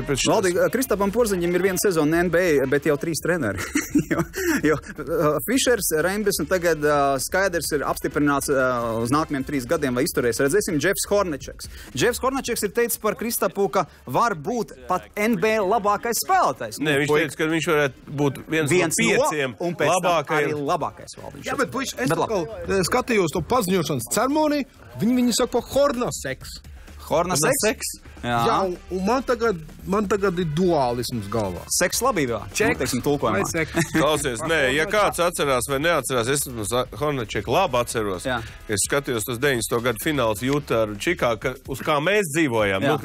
Valdi, Kristapam Porziņam ir viena sezona NBA, bet jau 3 treneri. jo Fišers, Reimbis un tagad skaidrs ir apstiprināts uz nākamajiem 3 gadiem, vai izturēs. Redzēsim, Džefs Hornečeks. Džefs Hornečeks ir teicis par Kristapu, ka var būt pat NBA labākais spēlētājs. Nē, viņš teica, ka viņš varētu būt viens no 5 un pēc tam arī labākais. Jā, bet puiši, es atkal skatījos to paziņošanas ceremoniju, viņi saka pa Hornaseks. Hornaseks? Jā, un man tagad ir duālisms galvā. Seks labībā. Čeks. Klausies, nē, ja kāds atcerās vai neatcerās, es Hornečeku labi atceros. Jā. Es skatījos tos 90. gadu fināls Jūtā ar Čikāgu, uz kā mēs dzīvojām. Nu,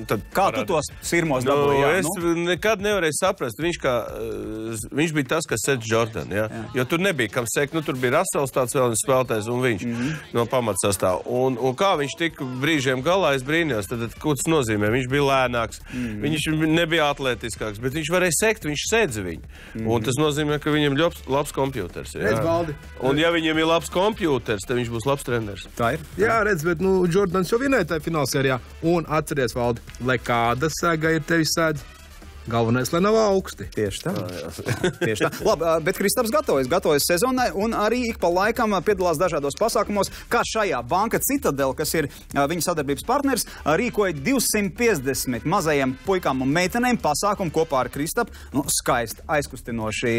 tad kā tu tos sirmos dabūji? Es nekad nevarēju saprast. Viņš bija tas, kas sēdz Jordan, jā? Jo tur nebija kam sekt. Nu, tur bija Rasels tāds vēl spēlētājs un viņš no pamatsastāv. Un kā viņš tika brīžiem galā, es brīnījos, tad ko tas nozīmē? Viņš bija lēnāks, viņš nebija atletiskāks, bet viņš varēja sekt, viņš sēdza viņu. Un tas nozīmē, ka viņam ir labs kompjūters. Un ja viņam ir labs kompjūters, tad viņš būs labs treneris. Tā ir. Jā, redz, bet Jordans jau vinēja tajā finālsērijā. Un atceries, Valdi, lai kāda sēga ir tevis sēdz. Galvenais, lai nav augsti. Tieši tā. Tieši tā. Labi, bet Kristaps gatavojas sezonai un arī ik pa laikam piedalās dažādos pasākumos, kā šajā Banka Citadel, kas ir viņa sadarbības partners, rīkoja 250 mazajiem puikām un meitenēm pasākumu kopā ar Kristapu. Nu, skaisti, aizkustinoši,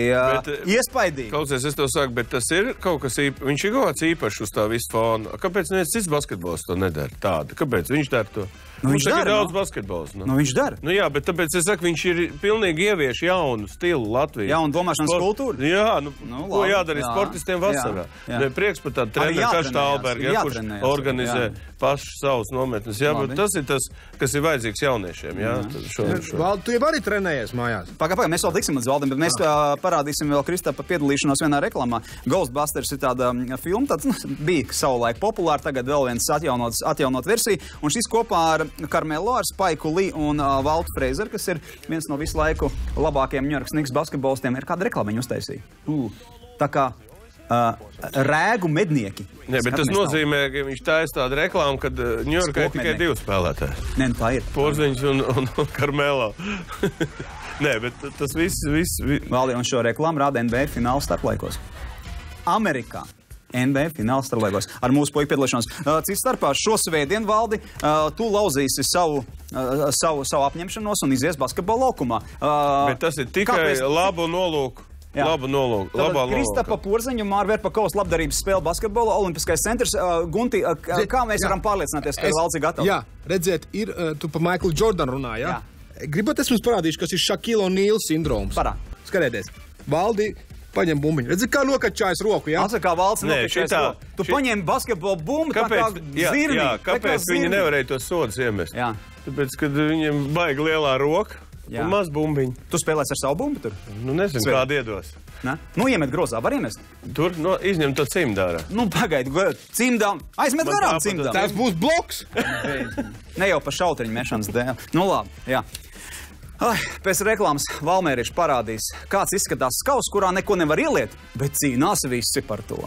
iespaidīgi. Klausies, es to saku, bet tas ir kaut kas īpašs. Viņš ir kaut kāds īpašs uz tā visu fonu. Kāpēc neviens cits basketbols to nedara tādu? Kāpēc viņš dara to? Viņš dara daudz basketbols. Nu, viņš dara. Nu jā, bet tāpēc es saku, viņš ir pilnīgi ievieš jaunu stilu Latvijā. Jaunu domāšanas kultūru? Jā, ko jādara sportistiem vasarā. Prieks par tādu treneru, kā Štālberga, kurš organizē paši savus nometnes. Jā, bet tas ir tas, kas ir vajadzīgs jauniešiem. Valdi, tu jau arī trenējies mājās. Pagaid, mēs vēl tiksim līdz Valdim, bet mēs parādīsim vēl Kristapa piedalīšanos vienā reklamā. Ghostbusters ir tāda filma, tāds bija savulaik populāra, tagad vēl viens atjaunot versija. Un šis kopā ar Karmelo, ar Spaiku Li un Valtu Freizeru, kas ir viens no visu laiku labākajiem New York Knicks basketbolistiem, ir kāda reklāmiņa uztaisīja. Tā kā rēgu mednieki. Nē, bet tas nozīmē, ka viņš taisa tādu reklāmu, kad New Yorkā ir tikai 2 spēlētāji. Nē, tā ir. Porziņš un Karmelo. Nē, bet tas viss. Valdi, un šo reklāmu rāda NBA fināla starplaikos. Amerikā. NBA fināls starplaikos ar mūsu puiku piedalīšanos. Cits starpā šo svētdienu, Valdi, tu lauzīsi savu apņemšanos un izies basketbola laukumā. Bet tas ir tikai labu nolūku. Labu nolūku. Kristapa Porziņa un Māra Verpakovs labdarības spēle basketbola, Olimpiskais centrs. Gunti, kā mēs varam pārliecināties, ka Valds ir gatavs? Jā, redziet, tu pa Michaelu Jordanu runā, jā? Gribat, es jums parādīšu, kas ir Shaquille O'Neal sindroms. Skatieties, Valdi paņem bumbiņu. Redzi, kā nokačājas roku, jā? Atcer, kā Valds nokačājas roku. Tu paņem basketbola bumbu, tā kā zirni. Jā, kāpēc viņi nevarēja tos sodus iemest? Jā. Tāpēc, kad viņiem baigi lielā roka un maz bumbiņu. Tu spēlēsi ar savu bumbu tur? Nu, nezinu, kādu iedos. Nu, iemet grozā, var iemest? Tur, izņem to cimdārā. Nu, pagaidi, cimdā. Aizmet garām cimdā. Tas būs bloks. Ne jau pa šautriņu mešanas dēļ. Nu, labi, jā. Pēc reklāmas Valmērieši parādīs, kāds izskatās skaus, kurā neko nevar ieliet, bet cīnās visi par to.